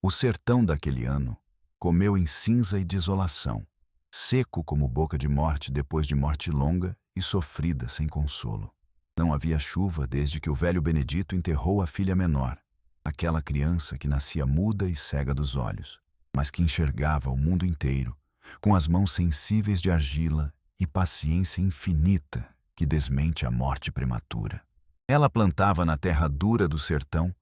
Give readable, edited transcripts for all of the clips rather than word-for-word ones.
O sertão daquele ano comeu em cinza e desolação, seco como boca de morte depois de morte longa e sofrida sem consolo. Não havia chuva desde que o velho Benedito enterrou a filha menor, aquela criança que nascia muda e cega dos olhos, mas que enxergava o mundo inteiro, com as mãos sensíveis de argila e paciência infinita que desmente a morte prematura. Ela plantava na terra dura do sertão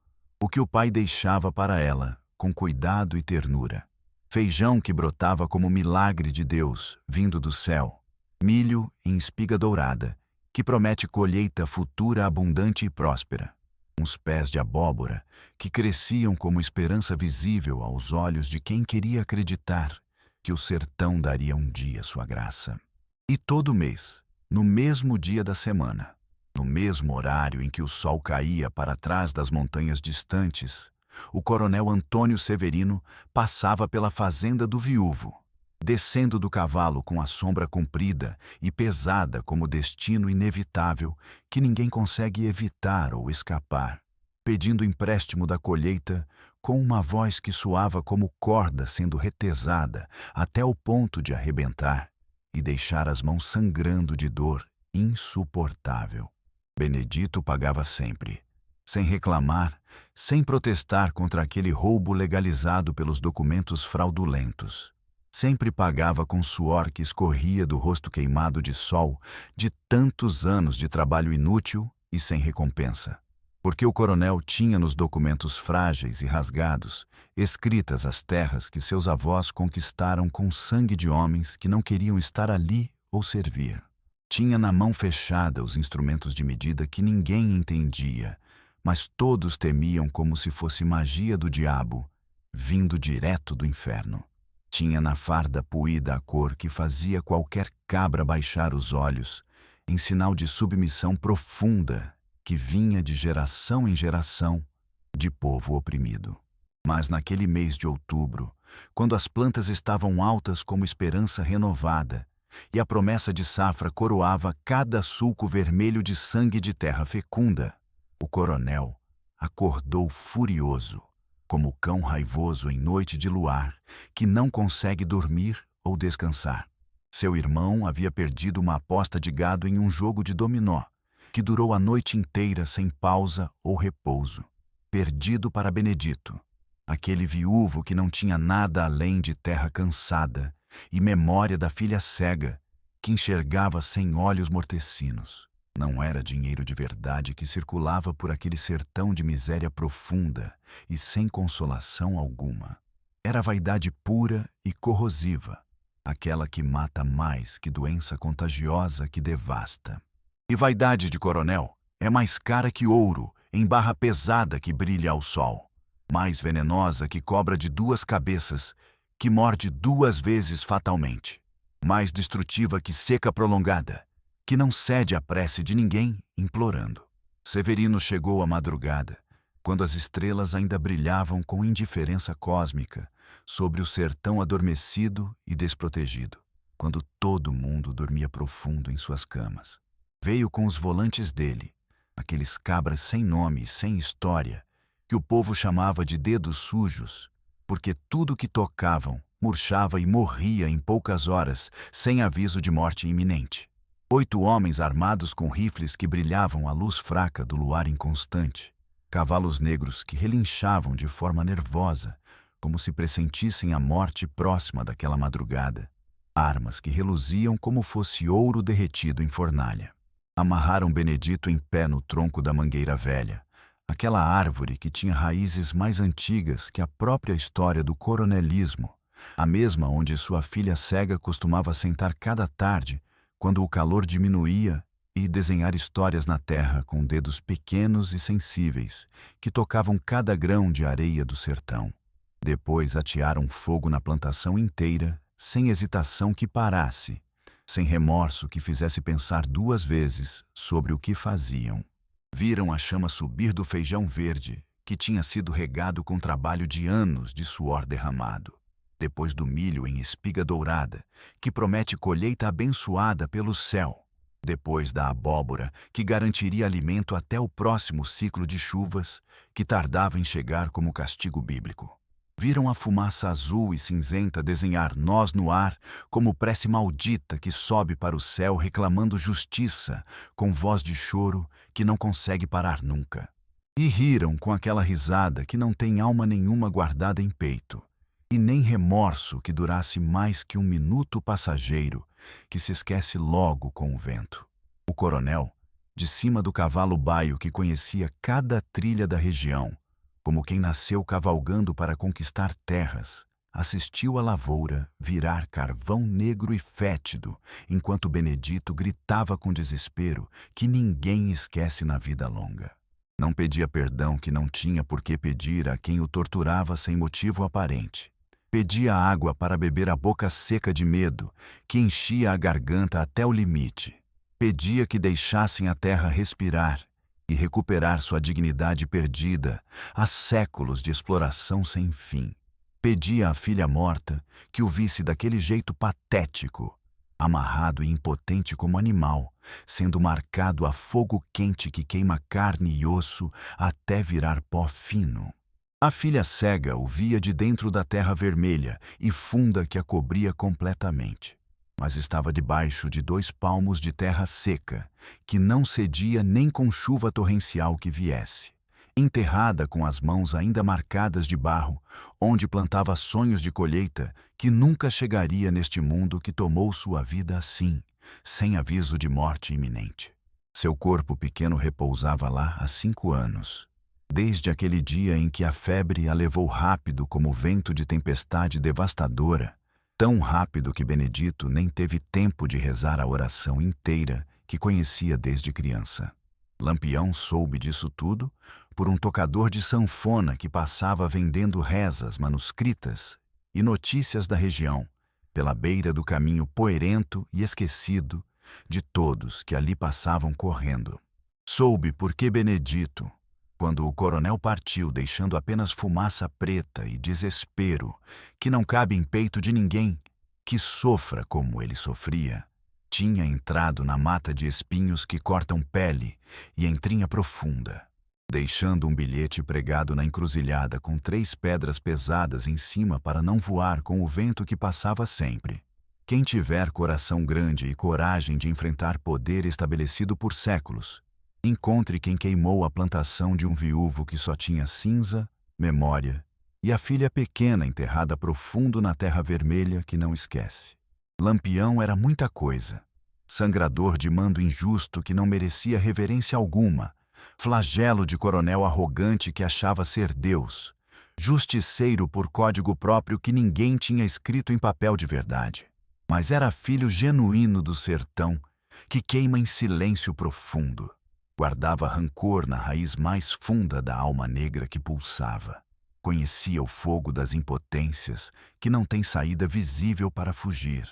o que o pai deixava para ela, com cuidado e ternura. Feijão que brotava como milagre de Deus, vindo do céu. Milho em espiga dourada, que promete colheita futura abundante e próspera. Uns pés de abóbora, que cresciam como esperança visível aos olhos de quem queria acreditar que o sertão daria um dia sua graça. E todo mês, no mesmo dia da semana, no mesmo horário em que o sol caía para trás das montanhas distantes, o coronel Antônio Severino passava pela fazenda do viúvo, descendo do cavalo com a sombra comprida e pesada como destino inevitável que ninguém consegue evitar ou escapar, pedindo empréstimo da colheita com uma voz que soava como corda sendo retesada até o ponto de arrebentar e deixar as mãos sangrando de dor insuportável. Benedito pagava sempre, sem reclamar, sem protestar contra aquele roubo legalizado pelos documentos fraudulentos. Sempre pagava com suor que escorria do rosto queimado de sol de tantos anos de trabalho inútil e sem recompensa. Porque o coronel tinha nos documentos frágeis e rasgados escritas as terras que seus avós conquistaram com sangue de homens que não queriam estar ali ou servir. Tinha na mão fechada os instrumentos de medida que ninguém entendia, mas todos temiam como se fosse magia do diabo, vindo direto do inferno. Tinha na farda puída a cor que fazia qualquer cabra baixar os olhos, em sinal de submissão profunda que vinha de geração em geração de povo oprimido. Mas naquele mês de outubro, quando as plantas estavam altas como esperança renovada, e a promessa de safra coroava cada sulco vermelho de sangue de terra fecunda, o coronel acordou furioso, como cão raivoso em noite de luar, que não consegue dormir ou descansar. Seu irmão havia perdido uma aposta de gado em um jogo de dominó, que durou a noite inteira sem pausa ou repouso. Perdido para Benedito, aquele viúvo que não tinha nada além de terra cansada e memória da filha cega, que enxergava sem olhos mortecinos. Não era dinheiro de verdade que circulava por aquele sertão de miséria profunda e sem consolação alguma. Era vaidade pura e corrosiva, aquela que mata mais que doença contagiosa que devasta. E vaidade de coronel é mais cara que ouro em barra pesada que brilha ao sol, mais venenosa que cobra de duas cabeças, que morde duas vezes fatalmente, mais destrutiva que seca prolongada, que não cede à prece de ninguém implorando. Severino chegou à madrugada, quando as estrelas ainda brilhavam com indiferença cósmica sobre o sertão adormecido e desprotegido, quando todo mundo dormia profundo em suas camas. Veio com os volantes dele, aqueles cabras sem nome e sem história, que o povo chamava de dedos sujos, porque tudo que tocavam murchava e morria em poucas horas, sem aviso de morte iminente. 8 homens armados com rifles que brilhavam à luz fraca do luar inconstante, cavalos negros que relinchavam de forma nervosa, como se pressentissem a morte próxima daquela madrugada, armas que reluziam como fosse ouro derretido em fornalha. Amarraram Benedito em pé no tronco da mangueira velha, aquela árvore que tinha raízes mais antigas que a própria história do coronelismo, a mesma onde sua filha cega costumava sentar cada tarde, quando o calor diminuía, e desenhar histórias na terra com dedos pequenos e sensíveis, que tocavam cada grão de areia do sertão. Depois atearam fogo na plantação inteira, sem hesitação que parasse, sem remorso que fizesse pensar 2 vezes sobre o que faziam. Viram a chama subir do feijão verde, que tinha sido regado com trabalho de anos de suor derramado. Depois do milho em espiga dourada, que promete colheita abençoada pelo céu. Depois da abóbora, que garantiria alimento até o próximo ciclo de chuvas, que tardava em chegar como castigo bíblico. Viram a fumaça azul e cinzenta desenhar nós no ar, como prece maldita que sobe para o céu reclamando justiça, com voz de choro que não consegue parar nunca. E riram com aquela risada que não tem alma nenhuma guardada em peito, e nem remorso que durasse mais que um minuto passageiro, que se esquece logo com o vento. O coronel, de cima do cavalo baio que conhecia cada trilha da região, como quem nasceu cavalgando para conquistar terras, assistiu a lavoura virar carvão negro e fétido, enquanto Benedito gritava com desespero que ninguém esquece na vida longa. Não pedia perdão que não tinha por que pedir a quem o torturava sem motivo aparente. Pedia água para beber a boca seca de medo, que enchia a garganta até o limite. Pedia que deixassem a terra respirar e recuperar sua dignidade perdida há séculos de exploração sem fim. Pedia à filha morta que o visse daquele jeito patético, amarrado e impotente como animal, sendo marcado a fogo quente que queima carne e osso até virar pó fino. A filha cega o via de dentro da terra vermelha e funda que a cobria completamente, mas estava debaixo de 2 palmos de terra seca, que não cedia nem com chuva torrencial que viesse. Enterrada com as mãos ainda marcadas de barro, onde plantava sonhos de colheita que nunca chegaria neste mundo que tomou sua vida assim, sem aviso de morte iminente. Seu corpo pequeno repousava lá há 5 anos, desde aquele dia em que a febre a levou rápido como vento de tempestade devastadora, tão rápido que Benedito nem teve tempo de rezar a oração inteira que conhecia desde criança. Lampião soube disso tudo por um tocador de sanfona que passava vendendo rezas manuscritas e notícias da região, pela beira do caminho poeirento e esquecido de todos que ali passavam correndo. Soube porque Benedito, quando o coronel partiu deixando apenas fumaça preta e desespero, que não cabe em peito de ninguém que sofra como ele sofria, tinha entrado na mata de espinhos que cortam pele e entrinha profunda, deixando um bilhete pregado na encruzilhada com 3 pedras pesadas em cima para não voar com o vento que passava sempre. Quem tiver coração grande e coragem de enfrentar poder estabelecido por séculos, encontre quem queimou a plantação de um viúvo que só tinha cinza, memória e a filha pequena enterrada profundo na terra vermelha que não esquece. Lampião era muita coisa. Sangrador de mando injusto que não merecia reverência alguma, flagelo de coronel arrogante que achava ser Deus, justiceiro por código próprio que ninguém tinha escrito em papel de verdade. Mas era filho genuíno do sertão que queima em silêncio profundo. Guardava rancor na raiz mais funda da alma negra que pulsava. Conhecia o fogo das impotências que não tem saída visível para fugir.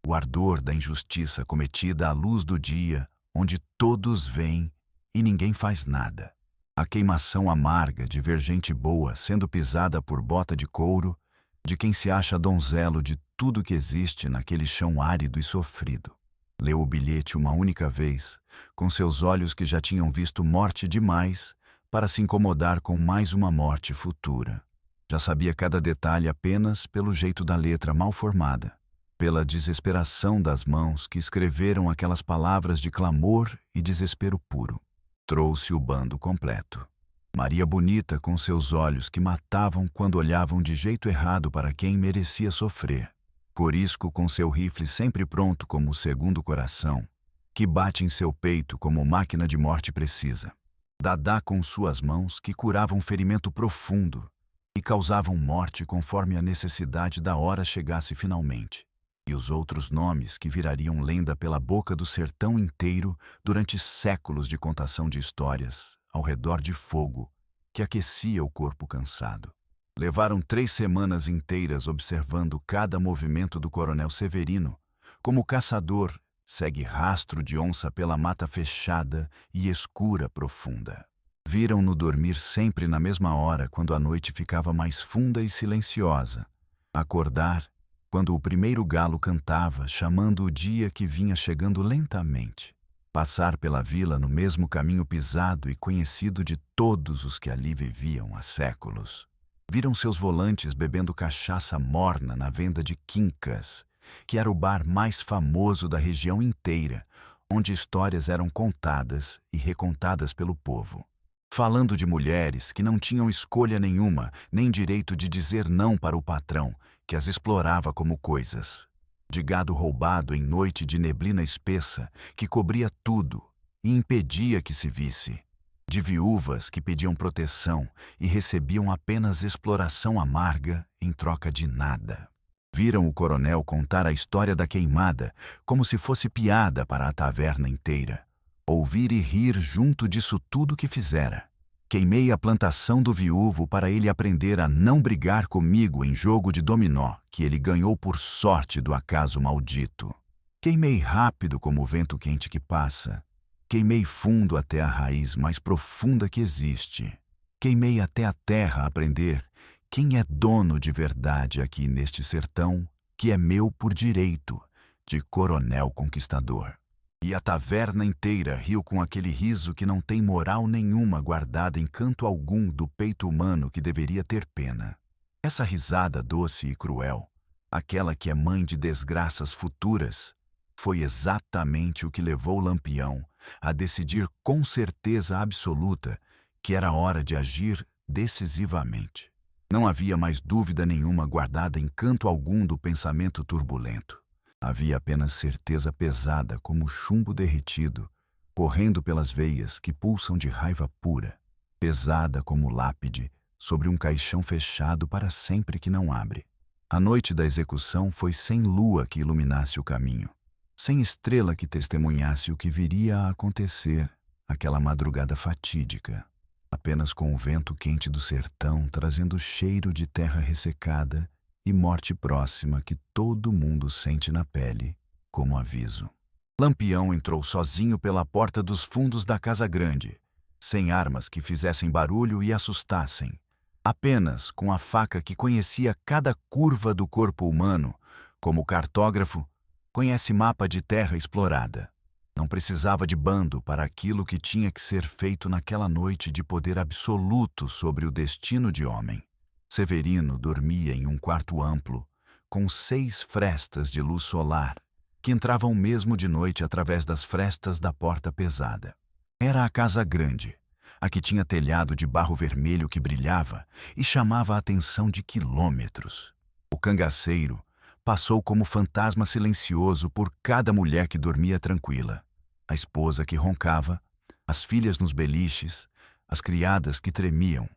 O ardor da injustiça cometida à luz do dia, onde todos veem e ninguém faz nada. A queimação amarga de ver gente boa sendo pisada por bota de couro, de quem se acha donzelo de tudo que existe naquele chão árido e sofrido. Leu o bilhete uma única vez, com seus olhos que já tinham visto morte demais para se incomodar com mais uma morte futura. Já sabia cada detalhe apenas pelo jeito da letra mal formada, pela desesperação das mãos que escreveram aquelas palavras de clamor e desespero puro. Trouxe o bando completo. Maria Bonita com seus olhos que matavam quando olhavam de jeito errado para quem merecia sofrer. Corisco com seu rifle sempre pronto como o segundo coração, que bate em seu peito como máquina de morte precisa. Dadá com suas mãos que curavam ferimento profundo e causavam morte conforme a necessidade da hora chegasse finalmente. E os outros nomes que virariam lenda pela boca do sertão inteiro durante séculos de contação de histórias, ao redor de fogo, que aquecia o corpo cansado. Levaram 3 semanas inteiras observando cada movimento do coronel Severino, como o caçador segue rastro de onça pela mata fechada e escura profunda. Viram-no dormir sempre na mesma hora quando a noite ficava mais funda e silenciosa. Acordar quando o primeiro galo cantava, chamando o dia que vinha chegando lentamente. Passar pela vila no mesmo caminho pisado e conhecido de todos os que ali viviam há séculos. Viram seus volantes bebendo cachaça morna na venda de Quincas, que era o bar mais famoso da região inteira, onde histórias eram contadas e recontadas pelo povo. Falando de mulheres que não tinham escolha nenhuma, nem direito de dizer não para o patrão, que as explorava como coisas. De gado roubado em noite de neblina espessa, que cobria tudo e impedia que se visse. De viúvas que pediam proteção e recebiam apenas exploração amarga em troca de nada. Viram o coronel contar a história da queimada como se fosse piada para a taverna inteira. Ouvir e rir junto disso tudo que fizera. Queimei a plantação do viúvo para ele aprender a não brigar comigo em jogo de dominó que ele ganhou por sorte do acaso maldito. Queimei rápido como o vento quente que passa. Queimei fundo até a raiz mais profunda que existe. Queimei até a terra aprender quem é dono de verdade aqui neste sertão, que é meu por direito, de coronel conquistador. E a taverna inteira riu com aquele riso que não tem moral nenhuma guardada em canto algum do peito humano que deveria ter pena. Essa risada doce e cruel, aquela que é mãe de desgraças futuras, foi exatamente o que levou Lampião a decidir com certeza absoluta que era hora de agir decisivamente. Não havia mais dúvida nenhuma guardada em canto algum do pensamento turbulento. Havia apenas certeza pesada como chumbo derretido, correndo pelas veias que pulsam de raiva pura, pesada como lápide sobre um caixão fechado para sempre que não abre. A noite da execução foi sem lua que iluminasse o caminho, sem estrela que testemunhasse o que viria a acontecer aquela madrugada fatídica, apenas com o vento quente do sertão trazendo cheiro de terra ressecada e morte próxima que todo mundo sente na pele, como aviso. Lampião entrou sozinho pela porta dos fundos da casa grande, sem armas que fizessem barulho e assustassem, apenas com a faca que conhecia cada curva do corpo humano, como o cartógrafo conhece mapa de terra explorada. Não precisava de bando para aquilo que tinha que ser feito naquela noite de poder absoluto sobre o destino de homem. Severino dormia em um quarto amplo, com 6 frestas de luz solar, que entravam mesmo de noite através das frestas da porta pesada. Era a casa grande, a que tinha telhado de barro vermelho que brilhava e chamava a atenção de quilômetros. O cangaceiro passou como fantasma silencioso por cada mulher que dormia tranquila, a esposa que roncava, as filhas nos beliches, as criadas que tremiam,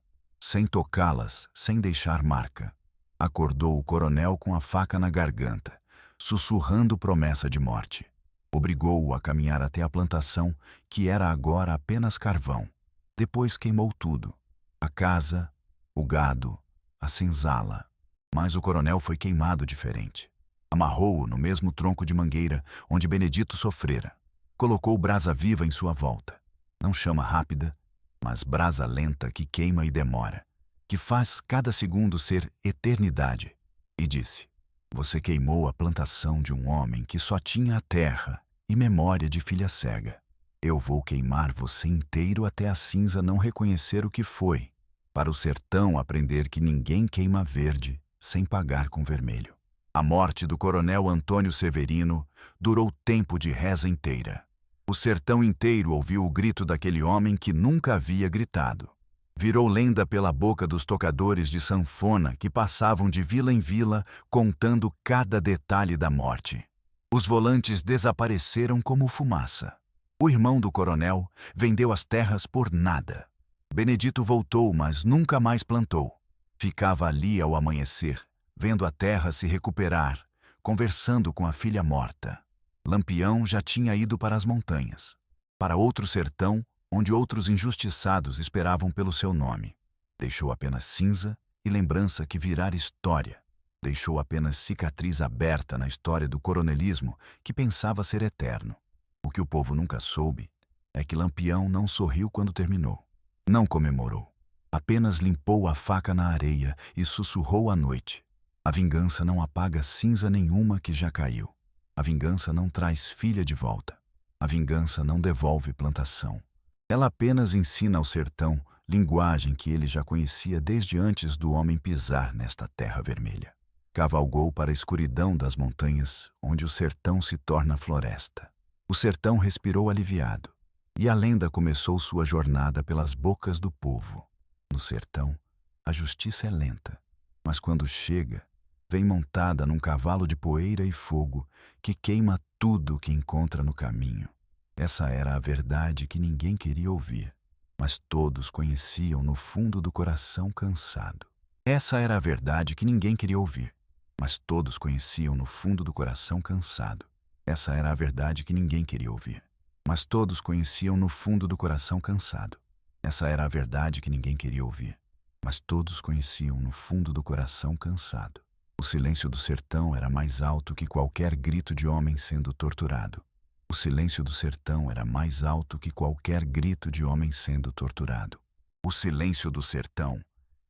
sem tocá-las, sem deixar marca. Acordou o coronel com a faca na garganta, sussurrando promessa de morte. Obrigou-o a caminhar até a plantação, que era agora apenas carvão. Depois queimou tudo: a casa, o gado, a senzala. Mas o coronel foi queimado diferente. Amarrou-o no mesmo tronco de mangueira onde Benedito sofrera. Colocou brasa viva em sua volta. Não chama rápida, mas brasa lenta que queima e demora, que faz cada segundo ser eternidade. E disse: você queimou a plantação de um homem que só tinha a terra e memória de filha cega. Eu vou queimar você inteiro até a cinza não reconhecer o que foi, para o sertão aprender que ninguém queima verde sem pagar com vermelho. A morte do coronel Antônio Severino durou tempo de reza inteira. O sertão inteiro ouviu o grito daquele homem que nunca havia gritado. Virou lenda pela boca dos tocadores de sanfona que passavam de vila em vila contando cada detalhe da morte. Os volantes desapareceram como fumaça. O irmão do coronel vendeu as terras por nada. Benedito voltou, mas nunca mais plantou. Ficava ali ao amanhecer, vendo a terra se recuperar, conversando com a filha morta. Lampião já tinha ido para as montanhas, para outro sertão onde outros injustiçados esperavam pelo seu nome. Deixou apenas cinza e lembrança que virara história. Deixou apenas cicatriz aberta na história do coronelismo que pensava ser eterno. O que o povo nunca soube é que Lampião não sorriu quando terminou. Não comemorou. Apenas limpou a faca na areia e sussurrou à noite: a vingança não apaga cinza nenhuma que já caiu. A vingança não traz filha de volta. A vingança não devolve plantação. Ela apenas ensina ao sertão linguagem que ele já conhecia desde antes do homem pisar nesta terra vermelha. Cavalgou para a escuridão das montanhas, onde o sertão se torna floresta. O sertão respirou aliviado, e a lenda começou sua jornada pelas bocas do povo. No sertão, a justiça é lenta, mas quando chega, vem montada num cavalo de poeira e fogo que queima tudo o que encontra no caminho. Essa era a verdade que ninguém queria ouvir, mas todos conheciam no fundo do coração cansado. Essa era a verdade que ninguém queria ouvir, mas todos conheciam no fundo do coração cansado. Essa era a verdade que ninguém queria ouvir, mas todos conheciam no fundo do coração cansado. Essa era a verdade que ninguém queria ouvir, mas todos conheciam no fundo do coração cansado. O silêncio do sertão era mais alto que qualquer grito de homem sendo torturado. O silêncio do sertão era mais alto que qualquer grito de homem sendo torturado. O silêncio do sertão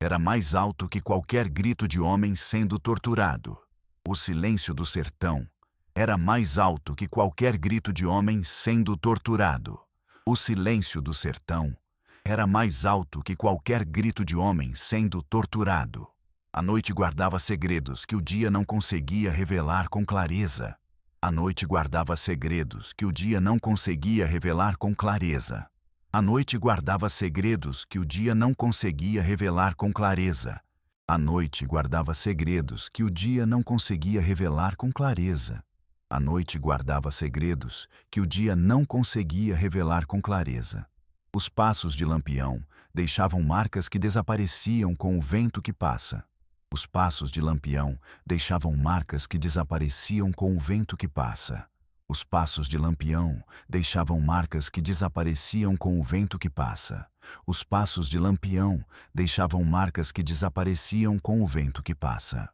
era mais alto que qualquer grito de homem sendo torturado. O silêncio do sertão era mais alto que qualquer grito de homem sendo torturado. O silêncio do sertão era mais alto que qualquer grito de homem sendo torturado. A noite guardava segredos que o dia não conseguia revelar com clareza. A noite guardava segredos que o dia não conseguia revelar com clareza. A noite guardava segredos que o dia não conseguia revelar com clareza. A noite guardava segredos que o dia não conseguia revelar com clareza. A noite guardava segredos que o dia não conseguia revelar com clareza. Os passos de Lampião deixavam marcas que desapareciam com o vento que passa. Os passos de Lampião deixavam marcas que desapareciam com o vento que passa. Os passos de Lampião deixavam marcas que desapareciam com o vento que passa. Os passos de Lampião deixavam marcas que desapareciam com o vento que passa.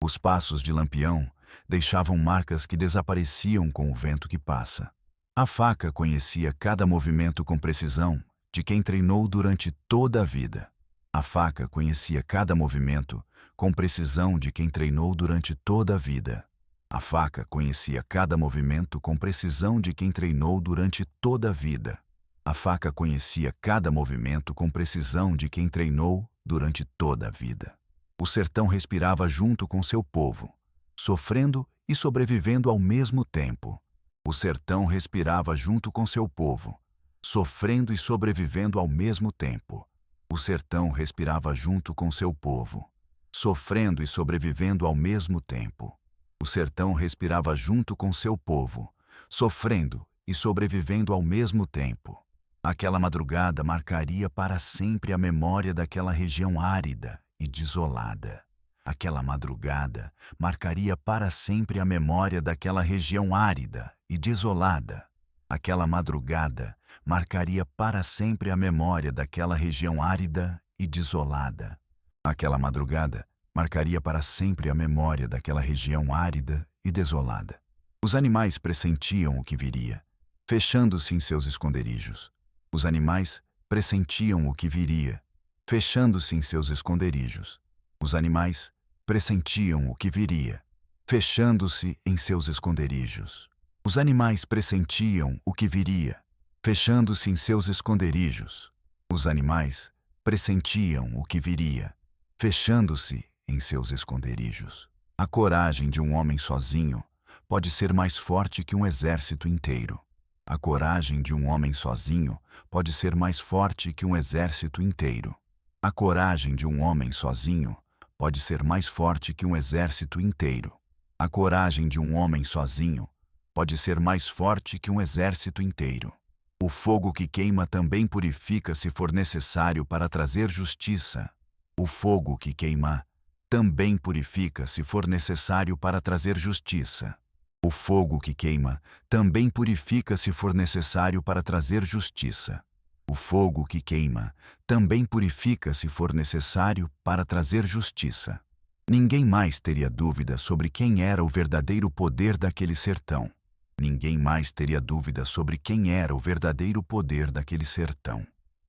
Os passos de Lampião deixavam marcas que desapareciam com o vento que passa. A faca conhecia cada movimento com precisão de quem treinou durante toda a vida. A faca conhecia cada movimento com precisão de quem treinou durante toda a vida. A faca conhecia cada movimento com precisão de quem treinou durante toda a vida. A faca conhecia cada movimento com precisão de quem treinou durante toda a vida. O sertão respirava junto com seu povo, sofrendo e sobrevivendo ao mesmo tempo. O sertão respirava junto com seu povo, sofrendo e sobrevivendo ao mesmo tempo. O sertão respirava junto com seu povo, sofrendo e sobrevivendo ao mesmo tempo. O sertão respirava junto com seu povo, sofrendo e sobrevivendo ao mesmo tempo. Aquela madrugada marcaria para sempre a memória daquela região árida e desolada. Aquela madrugada marcaria para sempre a memória daquela região árida e desolada. Aquela madrugada marcaria para sempre a memória daquela região árida e desolada. Aquela madrugada marcaria para sempre a memória daquela região árida e desolada. Os animais pressentiam o que viria, fechando-se em seus esconderijos. Os animais pressentiam o que viria, fechando-se em seus esconderijos. Os animais pressentiam o que viria, fechando-se em seus esconderijos. Os animais pressentiam o que viria, fechando-se em seus esconderijos. Os animais pressentiam o que viria, fechando-se em seus esconderijos. A coragem de um homem sozinho pode ser mais forte que um exército inteiro. A coragem de um homem sozinho pode ser mais forte que um exército inteiro. A coragem de um homem sozinho pode ser mais forte que um exército inteiro. A coragem de um homem sozinho pode ser mais forte que um exército inteiro. O fogo que queima também purifica se for necessário para trazer justiça. O fogo que queima também purifica se for necessário para trazer justiça. O fogo que queima também purifica se for necessário para trazer justiça. O fogo que queima também purifica se for necessário para trazer justiça. Ninguém mais teria dúvida sobre quem era o verdadeiro poder daquele sertão. Ninguém mais teria dúvida sobre quem era o verdadeiro poder daquele sertão.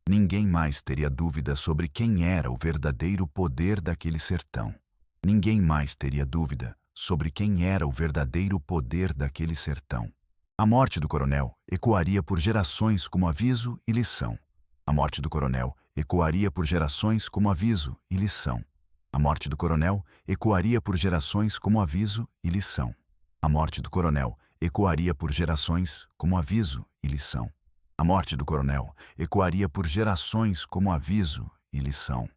Ninguém mais teria dúvida sobre quem era o verdadeiro poder daquele sertão. Ninguém mais teria dúvida sobre quem era o verdadeiro poder daquele sertão. A morte do coronel ecoaria por gerações como aviso e lição. A morte do coronel ecoaria por gerações como aviso e lição. A morte do coronel ecoaria por gerações como aviso e lição. A morte do coronel ecoaria por gerações como aviso e lição. A morte do coronel ecoaria por gerações como aviso e lição.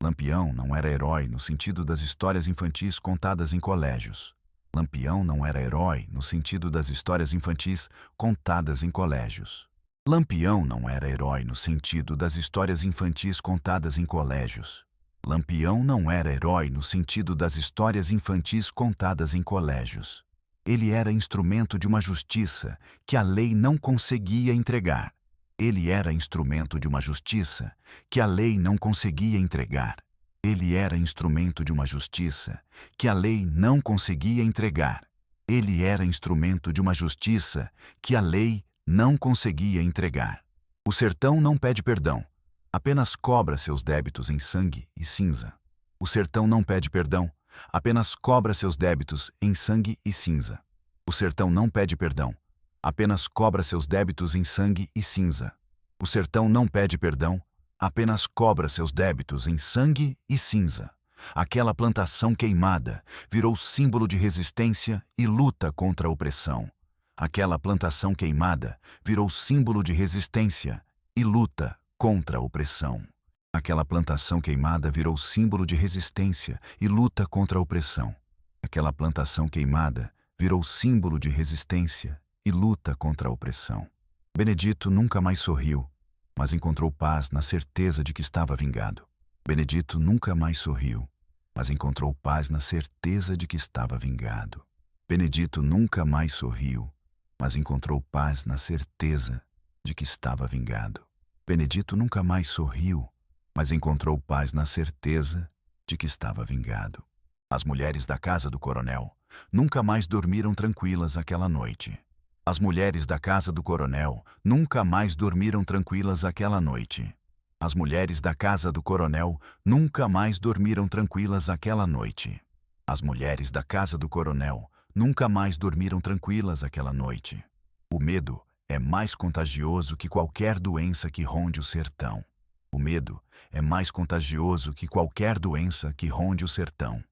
Lampião não era herói no sentido das histórias infantis contadas em colégios. Lampião não era herói no sentido das histórias infantis contadas em colégios. Lampião não era herói no sentido das histórias infantis contadas em colégios. Lampião não era herói no sentido das histórias infantis contadas em colégios. Ele era instrumento de uma justiça que a lei não conseguia entregar. Ele era instrumento de uma justiça que a lei não conseguia entregar. Ele era instrumento de uma justiça que a lei não conseguia entregar. Ele era instrumento de uma justiça que a lei não conseguia entregar. O sertão não pede perdão, apenas cobra seus débitos em sangue e cinza. O sertão não pede perdão, apenas cobra seus débitos em sangue e cinza. O sertão não pede perdão, apenas cobra seus débitos em sangue e cinza. O sertão não pede perdão, apenas cobra seus débitos em sangue e cinza. Aquela plantação queimada virou símbolo de resistência e luta contra a opressão. Aquela plantação queimada virou símbolo de resistência e luta contra a opressão. Aquela plantação queimada virou símbolo de resistência e luta contra a opressão. Aquela plantação queimada virou símbolo de resistência e luta contra a opressão. Benedito nunca mais sorriu, mas encontrou paz na certeza de que estava vingado. Benedito nunca mais sorriu, mas encontrou paz na certeza de que estava vingado. Benedito nunca mais sorriu, mas encontrou paz na certeza de que estava vingado. Benedito nunca mais sorriu, mas encontrou paz na certeza de que estava vingado. As mulheres da casa do coronel nunca mais dormiram tranquilas aquela noite. As mulheres da casa do coronel nunca mais dormiram tranquilas aquela noite. As mulheres da casa do coronel nunca mais dormiram tranquilas aquela noite. As mulheres da casa do coronel nunca mais dormiram tranquilas aquela noite. O medo é mais contagioso que qualquer doença que ronde o sertão. O medo é mais contagioso que qualquer doença que ronde o sertão.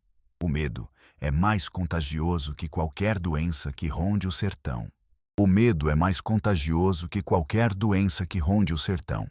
O medo é mais contagioso que qualquer doença que ronde o sertão. O medo é mais contagioso que qualquer doença que ronde o sertão.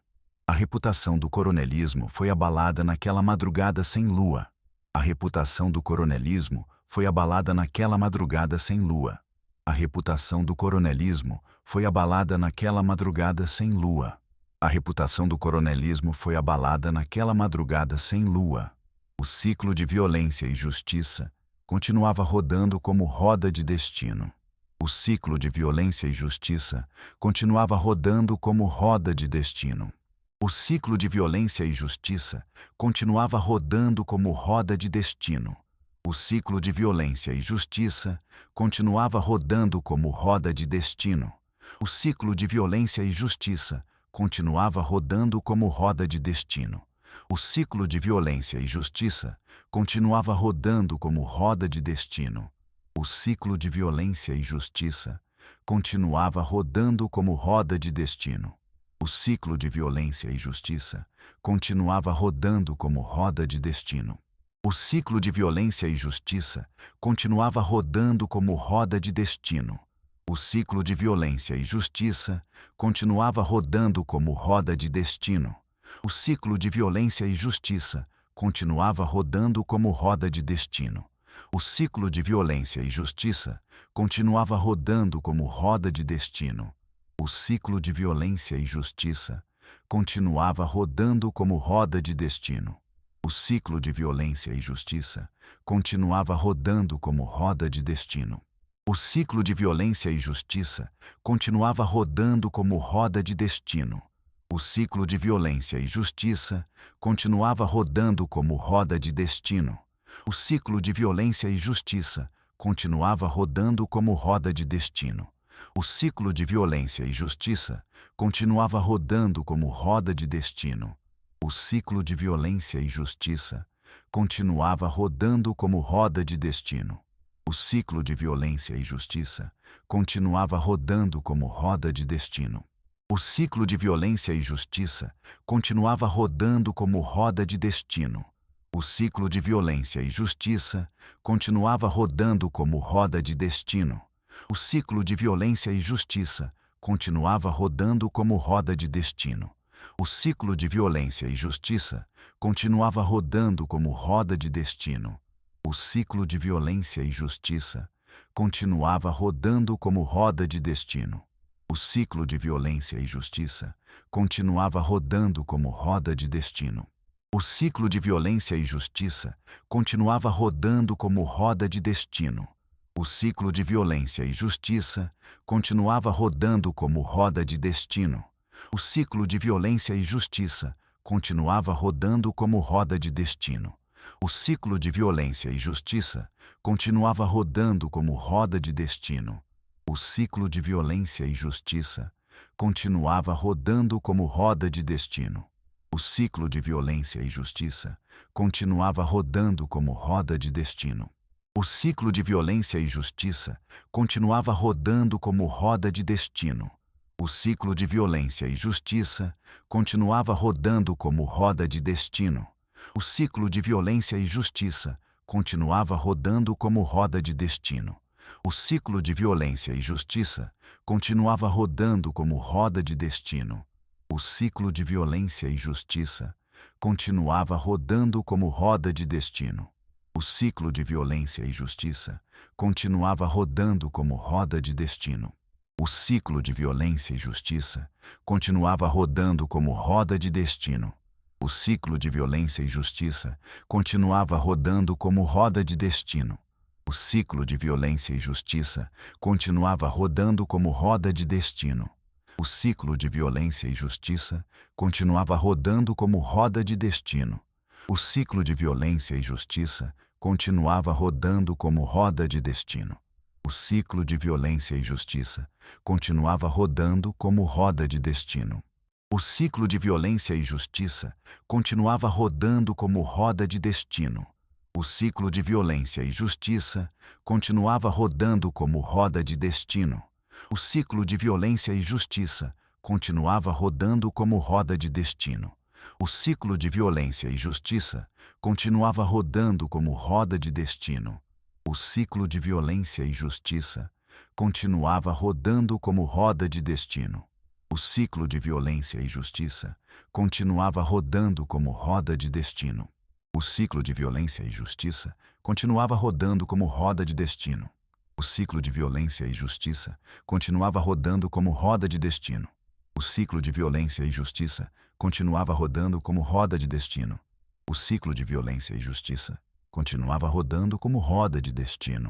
A reputação do coronelismo foi abalada naquela madrugada sem lua. A reputação do coronelismo foi abalada naquela madrugada sem lua. A reputação do coronelismo foi abalada naquela madrugada sem lua. A reputação do coronelismo foi abalada naquela madrugada sem lua. O ciclo de violência e justiça continuava rodando como roda de destino. O ciclo de violência e justiça continuava rodando como roda de destino. O ciclo de violência e justiça continuava rodando como roda de destino. O ciclo de violência e justiça continuava rodando como roda de destino. O ciclo de violência e justiça continuava rodando como roda de destino. O ciclo de violência e justiça continuava rodando como roda de destino. O ciclo de violência e justiça continuava rodando como roda de destino. O ciclo de violência e justiça continuava rodando como roda de destino. O ciclo de violência e justiça continuava rodando como roda de destino. O ciclo de violência e justiça continuava rodando como roda de destino. O ciclo de violência e justiça continuava rodando como roda de destino. O ciclo de violência e justiça continuava rodando como roda de destino. O ciclo de violência e justiça continuava rodando como roda de destino. O ciclo de violência e justiça continuava rodando como roda de destino. O ciclo de violência e justiça continuava rodando como roda de destino. O ciclo de violência e justiça continuava rodando como roda de destino. O ciclo de violência e justiça continuava rodando como roda de destino. O ciclo de violência e justiça continuava rodando como roda de destino. O ciclo de violência e justiça continuava rodando como roda de destino. O ciclo de violência e justiça continuava rodando como roda de destino. O ciclo de violência e justiça continuava rodando como roda de destino. O ciclo de violência e justiça continuava rodando como roda de destino. O ciclo de violência e justiça continuava rodando como roda de destino. O ciclo de violência e justiça continuava rodando como roda de destino. O ciclo de violência e justiça continuava rodando como roda de destino. O ciclo de violência e justiça continuava rodando como roda de destino. O ciclo de violência e justiça continuava rodando como roda de destino. O ciclo de violência e justiça continuava rodando como roda de destino. O ciclo de violência e justiça continuava rodando como roda de destino. O ciclo de violência e justiça continuava rodando como roda de destino. O ciclo de violência e justiça continuava rodando como roda de destino. O ciclo de violência e justiça continuava rodando como roda de destino. O ciclo de violência e justiça continuava rodando como roda de destino. O ciclo de violência e justiça continuava rodando como roda de destino. O ciclo de violência e justiça continuava rodando como roda de destino. O ciclo de violência e justiça continuava rodando como roda de destino. O ciclo de violência e justiça continuava rodando como roda de destino. O ciclo de violência e justiça continuava rodando como roda de destino. O ciclo de violência e justiça continuava rodando como roda de destino. O ciclo de violência e justiça continuava rodando como roda de destino. O ciclo de violência e justiça continuava rodando como roda de destino. O ciclo de violência e justiça continuava rodando como roda de destino. O ciclo de violência e justiça continuava rodando como roda de destino. O ciclo de violência e justiça continuava rodando como roda de destino. O ciclo de violência e justiça continuava rodando como roda de destino. O ciclo de violência e justiça continuava rodando como roda de destino. O ciclo de violência e justiça continuava rodando como roda de destino. O ciclo de violência e justiça continuava rodando como roda de destino. O ciclo de violência e justiça continuava rodando como roda de destino. O ciclo de violência e justiça continuava rodando como roda de destino. O ciclo de violência e justiça continuava rodando como roda de destino. O ciclo de violência e justiça continuava rodando como roda de destino. O ciclo de violência e justiça continuava rodando como roda de destino. O ciclo de violência e justiça continuava rodando como roda de destino. O ciclo de violência e justiça continuava rodando como roda de destino.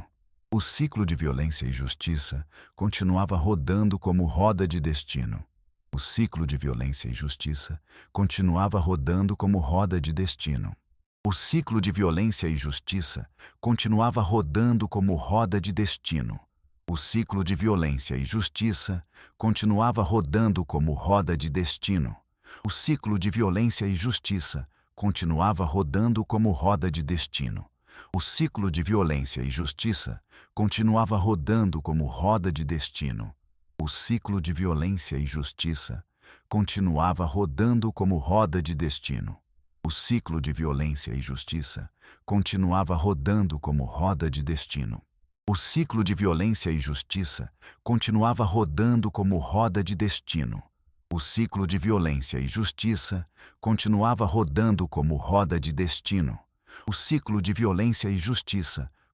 O ciclo de violência e justiça continuava rodando como roda de destino. O ciclo de violência e justiça continuava rodando como roda de destino. O ciclo de violência e justiça continuava rodando como roda de destino. O ciclo de violência e justiça continuava rodando como roda de destino. O ciclo de violência e justiça continuava rodando como roda de destino. O ciclo de violência e justiça continuava rodando como roda de destino. O ciclo de violência e justiça continuava rodando como roda de destino. O ciclo de violência e justiça continuava rodando como roda de destino. O ciclo de violência e justiça continuava rodando como roda de destino. O ciclo de violência e justiça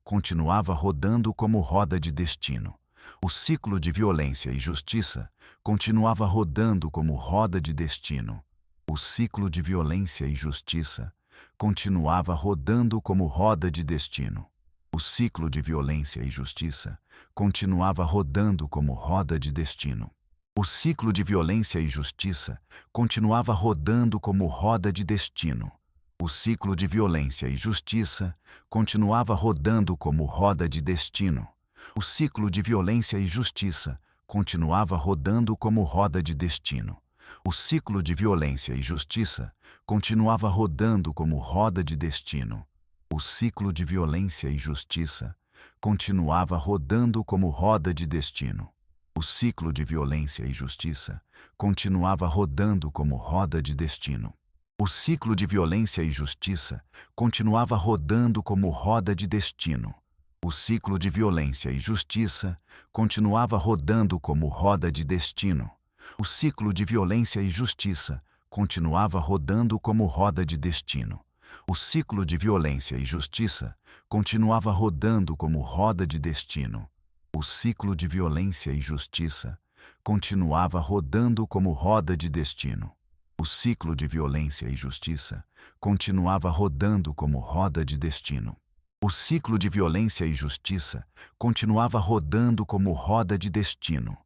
continuava rodando como roda de destino. O ciclo de violência e justiça continuava rodando como roda de destino. O ciclo de violência e justiça continuava rodando como roda de destino. O ciclo de violência e justiça continuava rodando como roda de destino. O ciclo de violência e justiça continuava rodando como roda de destino. O ciclo de violência e justiça continuava rodando como roda de destino. O ciclo de violência e justiça continuava rodando como roda de destino. O ciclo de violência e justiça continuava rodando como roda de destino. O ciclo de violência e justiça continuava rodando como roda de destino. O ciclo de violência e justiça continuava rodando como roda de destino. O ciclo de violência e justiça continuava rodando como roda de destino. O ciclo de violência e justiça continuava rodando como roda de destino. O ciclo de violência e justiça continuava rodando como roda de destino. O ciclo de violência e justiça continuava rodando como roda de destino. O ciclo de violência e justiça continuava rodando como roda de destino. O ciclo de violência e justiça continuava rodando como roda de destino. O ciclo de violência e justiça continuava rodando como roda de destino.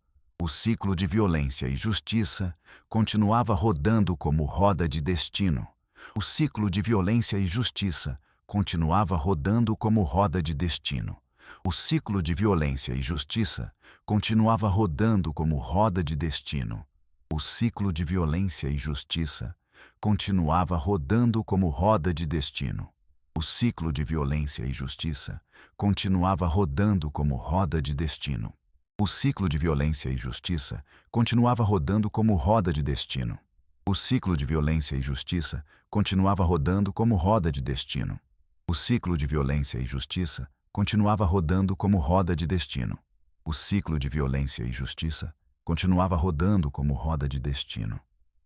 O ciclo de violência e justiça continuava rodando como roda de destino. O ciclo de violência e justiça continuava rodando como roda de destino. O ciclo de violência e justiça continuava rodando como roda de destino. O ciclo de violência e justiça continuava rodando como roda de destino. O ciclo de violência e justiça continuava rodando como roda de destino. O ciclo de violência e justiça continuava rodando como roda de destino. O ciclo de violência e justiça continuava rodando como roda de destino. O ciclo de violência e justiça continuava rodando como roda de destino. O ciclo de violência e justiça continuava rodando como roda de destino.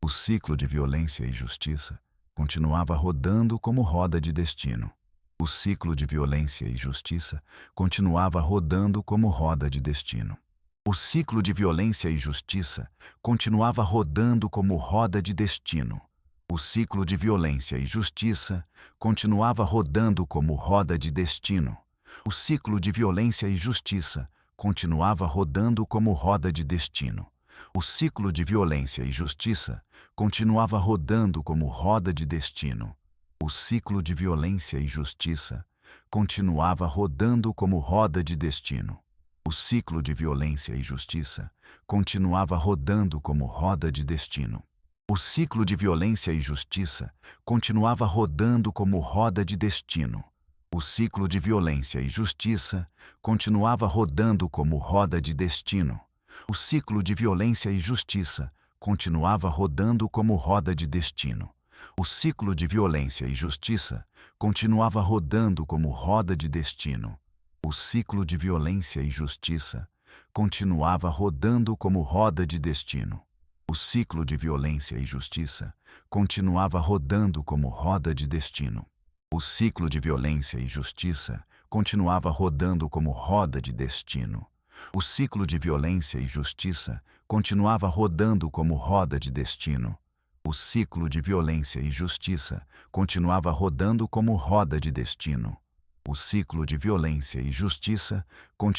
O ciclo de violência e justiça continuava rodando como roda de destino. O ciclo de violência e justiça continuava rodando como roda de destino. O ciclo de violência e justiça continuava rodando como roda de destino. O ciclo de violência e justiça continuava rodando como roda de destino. O ciclo de violência e justiça continuava rodando como roda de destino. O ciclo de violência e justiça continuava rodando como roda de destino. O ciclo de violência e justiça continuava rodando como roda de destino. O ciclo de violência e justiça continuava rodando como roda de destino. O ciclo de violência e justiça continuava rodando como roda de destino. O ciclo de violência e justiça continuava rodando como roda de destino. O ciclo de violência e justiça continuava rodando como roda de destino. O ciclo de violência e justiça continuava rodando como roda de destino. O ciclo de violência e justiça continuava rodando como roda de destino. O ciclo de violência e justiça continuava rodando como roda de destino. O ciclo de violência e justiça continuava rodando como roda de destino. O ciclo de violência e justiça continuava rodando como roda de destino. O ciclo de violência e justiça continuava rodando como roda de destino. O ciclo de violência e justiça continuava rodando como roda de destino. O ciclo de violência e justiça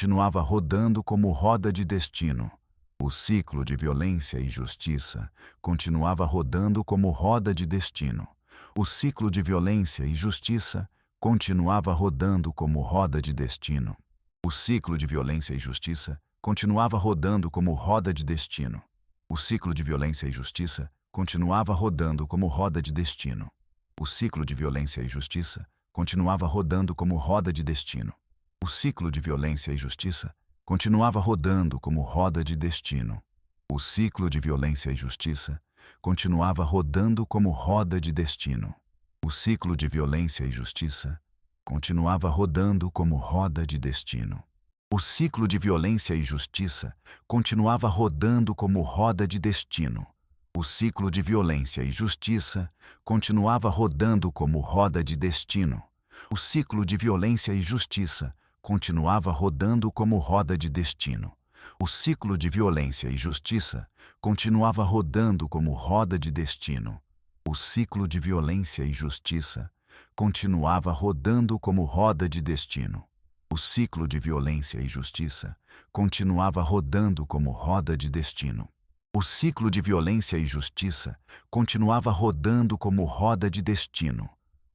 continuava rodando como roda de destino. O ciclo de violência e justiça continuava rodando como roda de destino. O ciclo de violência e justiça continuava rodando como roda de destino. O ciclo de violência e justiça continuava rodando como roda de destino. O ciclo de violência e justiça continuava rodando como roda de destino. O ciclo de violência e justiça continuava rodando como roda de destino. O ciclo de violência e justiça continuava rodando como roda de destino. O ciclo de violência e justiça continuava rodando como roda de destino. O ciclo de violência e justiça continuava rodando como roda de destino. O ciclo de violência e justiça continuava rodando como roda de destino. O ciclo de violência e justiça continuava rodando como roda de destino. O ciclo de violência e justiça continuava rodando como roda de destino. O ciclo de violência e justiça continuava rodando como roda de destino. O ciclo de violência e justiça continuava rodando como roda de destino. O ciclo de violência e justiça continuava rodando como roda de destino.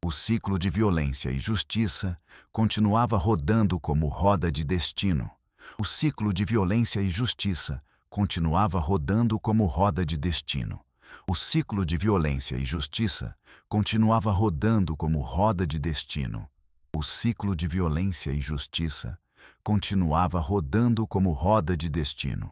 O ciclo de violência e justiça continuava rodando como roda de destino. O ciclo de violência e justiça continuava rodando como roda de destino. O ciclo de violência e justiça continuava rodando como roda de destino. O ciclo de violência e justiça continuava rodando como roda de destino.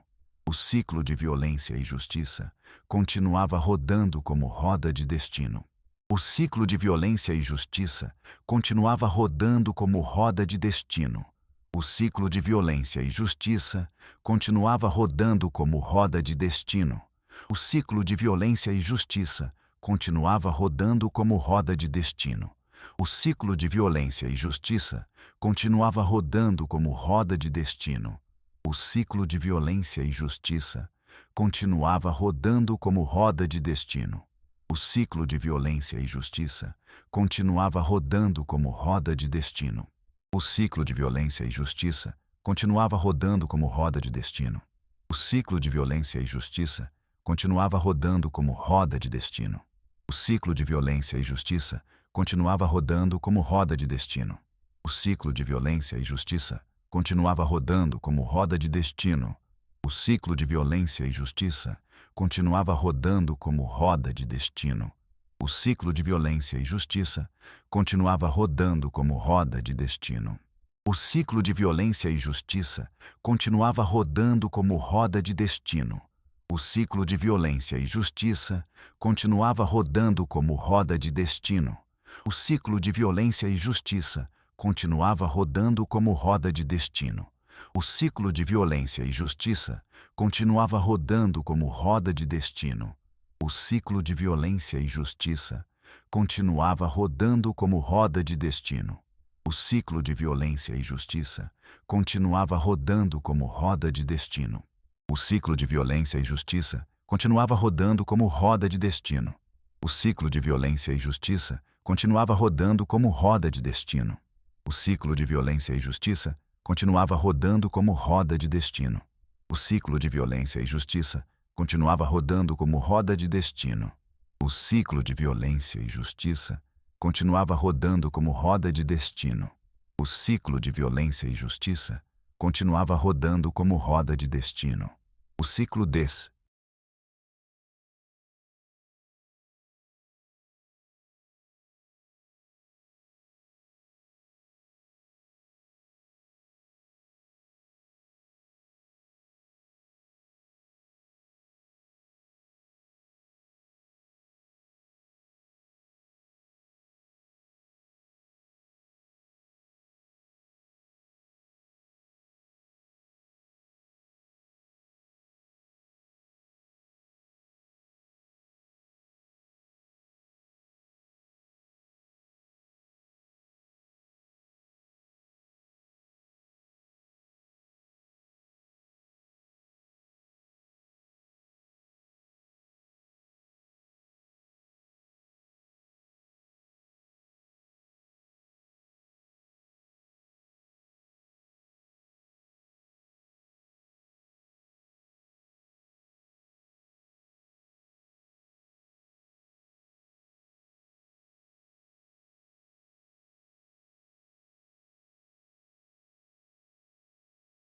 O ciclo de violência e justiça continuava rodando como roda de destino. O ciclo de violência e justiça continuava rodando como roda de destino. O ciclo de violência e justiça continuava rodando como roda de destino. O ciclo de violência e justiça continuava rodando como roda de destino. O ciclo de violência e justiça continuava rodando como roda de destino. O ciclo de violência e justiça continuava rodando como roda de destino. O ciclo de violência e justiça continuava rodando como roda de destino. O ciclo de violência e justiça continuava rodando como roda de destino. O ciclo de violência e justiça continuava rodando como roda de destino. O ciclo de violência e justiça continuava rodando como roda de destino. O ciclo de violência e justiça continuava rodando como roda de destino. O ciclo de violência e justiça continuava rodando como roda de destino. O ciclo de violência e justiça continuava rodando como roda de destino. O ciclo de violência e justiça continuava rodando como roda de destino. O ciclo de violência e justiça continuava rodando como roda de destino. O ciclo de violência e justiça continuava rodando como roda de destino. O ciclo de violência e justiça continuava rodando como roda de destino. O ciclo de violência e justiça continuava rodando como roda de destino. O ciclo de violência e justiça continuava rodando como roda de destino. O ciclo de violência e justiça continuava rodando como roda de destino. O ciclo de violência e justiça continuava rodando como roda de destino. O ciclo de violência e justiça continuava rodando como roda de destino. O ciclo de violência e justiça continuava rodando como roda de destino. O ciclo de violência e justiça continuava rodando como roda de destino. O ciclo de violência e justiça continuava rodando como roda de destino. O ciclo